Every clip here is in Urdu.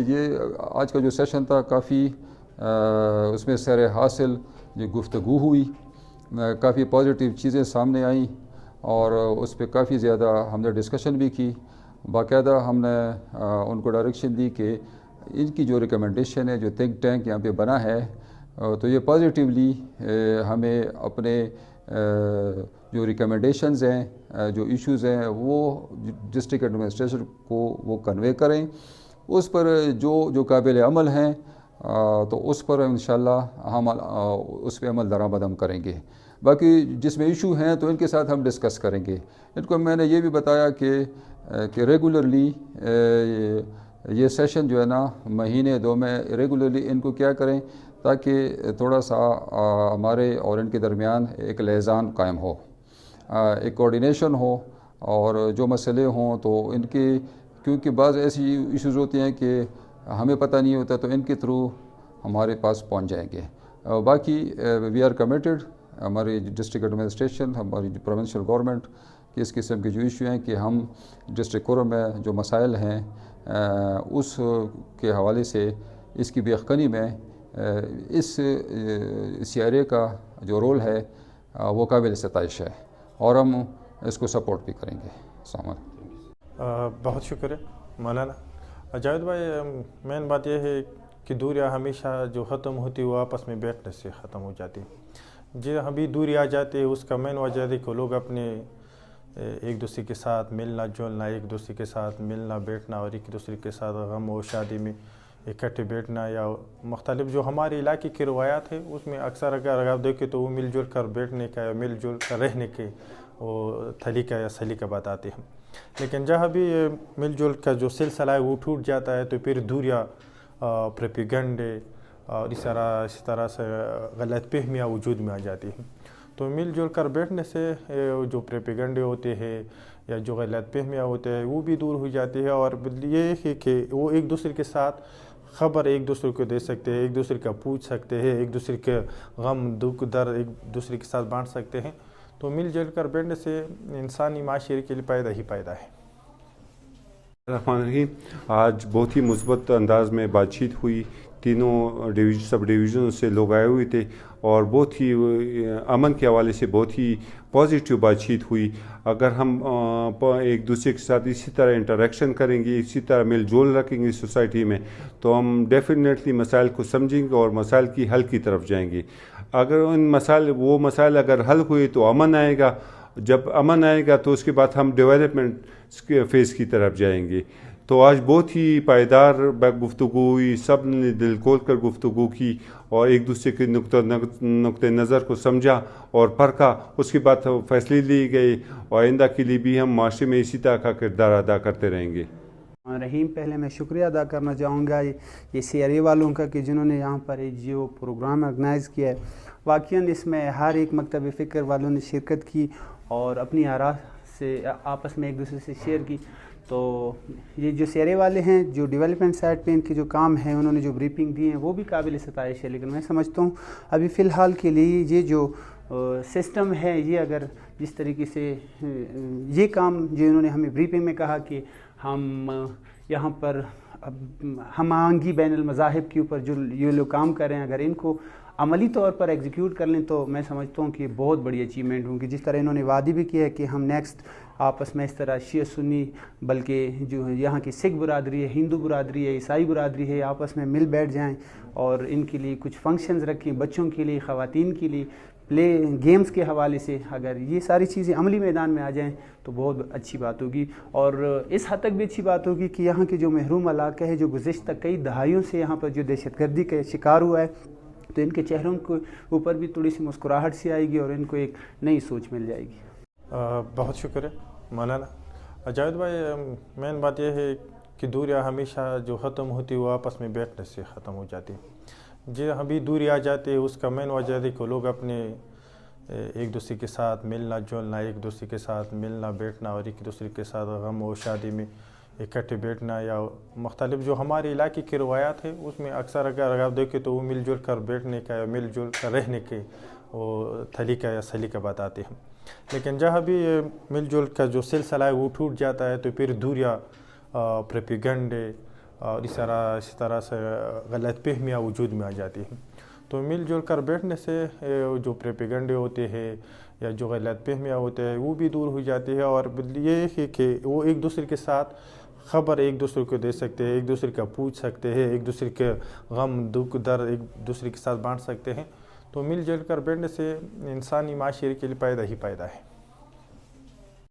یہ آج کا جو سیشن تھا کافی اس میں سیر حاصل جو گفتگو ہوئی، کافی پازیٹیو چیزیں سامنے آئیں اور اس پہ کافی زیادہ ہم نے ڈسکشن بھی کی. باقاعدہ ہم نے ان کو ڈائریکشن دی کہ ان کی جو ریکمنڈیشن ہے، جو تھنک ٹینک یہاں پہ بنا ہے، تو یہ پازیٹیولی ہمیں اپنے جو ریکمنڈیشنز ہیں، جو ایشوز ہیں، وہ ڈسٹرکٹ ایڈمنسٹریشن کو وہ کنوے کریں. اس پر جو قابل عمل ہیں تو اس پر انشاءاللہ ہم اس پہ عمل درآمد ہم کریں گے. باقی جس میں ایشو ہیں تو ان کے ساتھ ہم ڈسکس کریں گے. ان کو میں نے یہ بھی بتایا کہ ریگولرلی یہ سیشن جو ہے نا مہینے 2 میں ریگولرلی ان کو کیا کریں تاکہ تھوڑا سا ہمارے اور ان کے درمیان ایک لحاظان قائم ہو، ایک کوارڈینیشن ہو، اور جو مسئلے ہوں تو ان کے، کیونکہ بعض ایسی ایشوز ہوتی ہیں کہ ہمیں پتہ نہیں ہوتا تو ان کے تھرو ہمارے پاس پہنچ جائیں گے. باقی وی آر کمیٹڈ، ہماری ڈسٹرکٹ ایڈمنسٹریشن، ہماری پروونشل گورنمنٹ کہ اس قسم کے جو ایشو ہیں کہ ہم ڈسٹرکٹ کورم میں جو مسائل ہیں اس کے حوالے سے اس کی بیخکنی میں اس CRA کا جو رول ہے وہ قابل ستائش ہے اور ہم اس کو سپورٹ بھی کریں گے. السلام علیکم. بہت شکریہ مولانا. جاوید بھائی، مین بات یہ ہے کہ دوریاں ہمیشہ جو ختم ہوتی وہ آپس میں بیٹھنے سے ختم ہو جاتی. جی ابھی دوری آ جاتی ہے اس کا مین وجہ ہے کہ لوگ اپنے ایک دوسرے کے ساتھ ملنا جلنا، ایک دوسرے کے ساتھ ملنا بیٹھنا اور ایک دوسرے کے ساتھ غم و شادی میں اکٹھے بیٹھنا، یا مختلف جو ہمارے علاقے کی روایات ہے اس میں اکثر اگر آپ دیکھیں تو وہ مل جل کر بیٹھنے کا یا مل جل کر رہنے کے وہ طریقہ یا سلیقہ بتاتے ہیں. لیکن جہاں بھی مل جل کا جو سلسلہ ہے وہ ٹوٹ جاتا ہے تو پھر دوریاں، پروپیگنڈے اور اس طرح سے غلط فہمیاں وجود میں آ جاتی ہیں. تو مل جل کر بیٹھنے سے جو پروپیگنڈے ہوتے ہیں یا جو غلط فہمیاں ہوتے ہیں وہ بھی دور ہو جاتی ہے، اور یہ ہے کہ وہ ایک دوسرے کے ساتھ خبر ایک دوسرے کو دے سکتے ہیں، ایک دوسرے کا پوچھ سکتے ہیں، ایک دوسرے کے غم دکھ درد ایک دوسرے کے ساتھ بانٹ سکتے ہیں. تو مل جل کر بیٹھنے سے انسانی معاشرے کے لیے فائدہ ہی فائدہ ہے. الرحمن الرحیم. آج بہت ہی مثبت انداز میں بات چیت ہوئی. تینوں سب ڈویژنوں سے لوگ آئے ہوئے تھے اور بہت ہی امن کے حوالے سے بہت ہی پازیٹیو بات چیت ہوئی. اگر ہم ایک دوسرے کے ساتھ اسی طرح انٹریکشن کریں گے، اسی طرح مل جول رکھیں گے سوسائٹی میں، تو ہم ڈیفینیٹلی مسائل کو سمجھیں گے اور مسائل کی حل کی طرف جائیں گے. اگر وہ مسائل اگر حل ہوئے تو امن آئے گا. جب امن آئے گا تو اس کے بعد ہم ڈیولپمنٹ فیز کی طرف جائیں گے. تو آج بہت ہی پائیدار گفتگو ہوئی، سب نے دل کھول کر گفتگو کی اور ایک دوسرے کے نقطۂ نظر کو سمجھا اور پرکھا. اس کے بعد فیصلے لیے گئے اور آئندہ کے لیے بھی ہم معاشرے میں اسی طرح کا کردار ادا کرتے رہیں گے. رحیم، پہلے میں شکریہ ادا کرنا چاہوں گا یہ CRA والوں کا کہ جنہوں نے یہاں پر ایک جو پروگرام آرگنائز کیا ہے. واقعاً اس میں ہر ایک مکتب فکر والوں نے شرکت کی اور اپنی آراء سے آپس میں ایک دوسرے سے شیئر کی. تو یہ جو CRA والے ہیں، جو ڈیولپمنٹ سائٹ پہ ان کے جو کام ہیں، انہوں نے جو بریفنگ دی ہیں وہ بھی قابل ستائش ہے. لیکن میں سمجھتا ہوں ابھی فی الحال کے لیے یہ جو سسٹم ہے، یہ اگر جس طریقے سے یہ کام جو انہوں نے ہمیں بریفنگ میں کہا کہ ہم یہاں پر ہم آہنگی بین المذاہب کے اوپر جو یہ لوگ کام کر رہے ہیں، اگر ان کو عملی طور پر ایگزیکیوٹ کر لیں تو میں سمجھتا ہوں کہ بہت بڑی اچیومنٹ ہوگی. جس طرح انہوں نے وعدے بھی کیا ہے کہ ہم نیکسٹ آپس میں اس طرح شیعہ سنی، بلکہ جو یہاں کی سکھ برادری ہے، ہندو برادری ہے، عیسائی برادری ہے، آپس میں مل بیٹھ جائیں اور ان کے لیے کچھ فنکشنز رکھیں، بچوں کے لیے، خواتین کے لیے، پلے گیمز کے حوالے سے. اگر یہ ساری چیزیں عملی میدان میں آ جائیں تو بہت اچھی بات ہوگی. اور اس حد تک بھی اچھی بات ہوگی کہ یہاں کے جو محروم علاقہ ہے، جو گزشتہ کئی دہائیوں سے یہاں پر جو دہشت گردی کا شکار ہوا ہے، تو ان کے چہروں کے اوپر بھی تھوڑی سی مسکراہٹ سی آئے گی اور ان کو ایک نئی سوچ مل جائے گی. بہت شکریہ مولانا. جاوید بھائی، مین بات یہ ہے کہ دوریاں ہمیشہ جو ختم ہوتی وہ آپس میں بیٹھنے سے ختم ہو جاتی. جی ابھی دوری آ جاتی ہے اس کا مین وجہ ہے کہ لوگ اپنے ایک دوسرے کے ساتھ ملنا جلنا، ایک دوسرے کے ساتھ ملنا بیٹھنا اور ایک دوسرے کے ساتھ غم و شادی میں اکٹھے بیٹھنا، یا مختلف جو ہمارے علاقے کی روایات ہے اس میں اکثر اگر آپ دیکھیں تو وہ مل جل کر بیٹھنے کا یا مل جل کر رہنے کے وہ طریقہ یا سلیقہ بتاتے ہیں. لیکن جہاں بھی مل جل کا جو سلسلہ ہے وہ ٹوٹ جاتا ہے تو پھر دوریاں، پروپیگنڈے اور اسی طرح سے غلط فہمیاں وجود میں آ جاتی ہیں. تو مل جل کر بیٹھنے سے جو پروپیگنڈے ہوتے ہیں یا جو غلط فہمیاں ہوتے ہیں وہ بھی دور ہو جاتی ہے, اور یہ ہے کہ وہ ایک دوسرے کے ساتھ خبر ایک دوسرے کو دے سکتے ہیں, ایک دوسرے کا پوچھ سکتے ہیں, ایک دوسرے کے غم دکھ درد ایک دوسرے کے ساتھ بانٹ سکتے ہیں. تو مل جل کر بیٹھنے سے انسانی معاشرے کے لیے فائدہ ہی فائدہ ہے.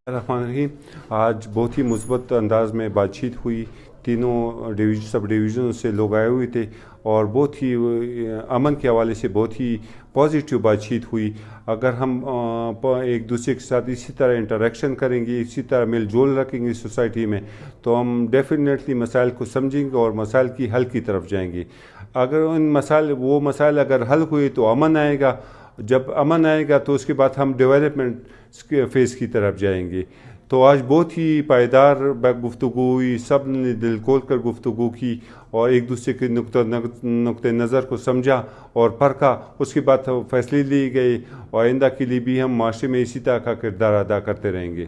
الرحمن الرحیم. آج بہت ہی مثبت انداز میں بات چیت ہوئی. تینوں سب ڈویژنوں سے لوگ آئے ہوئے تھے اور بہت ہی امن کے حوالے سے بہت ہی پازیٹیو بات چیت ہوئی. اگر ہم ایک دوسرے کے ساتھ اسی طرح انٹریکشن کریں گے, اسی طرح میل جول رکھیں گے سوسائٹی میں, تو ہم ڈیفینیٹلی مسائل کو سمجھیں گے اور مسائل کی حل کی طرف جائیں گے. اگر وہ مسائل اگر حل ہوئے تو امن آئے گا. جب امن آئے گا تو اس کے بعد ہم ڈیولپمنٹ فیز کی طرف جائیں گے. تو آج بہت ہی پائیدار گفتگو ہوئی, سب نے دل کھول کر گفتگو کی اور ایک دوسرے کے نقطۂ نظر کو سمجھا اور پرکھا. اس کے بعد فیصلے لیے گئے اور آئندہ کے لیے بھی ہم معاشرے میں اسی طرح کا کردار ادا کرتے رہیں گے.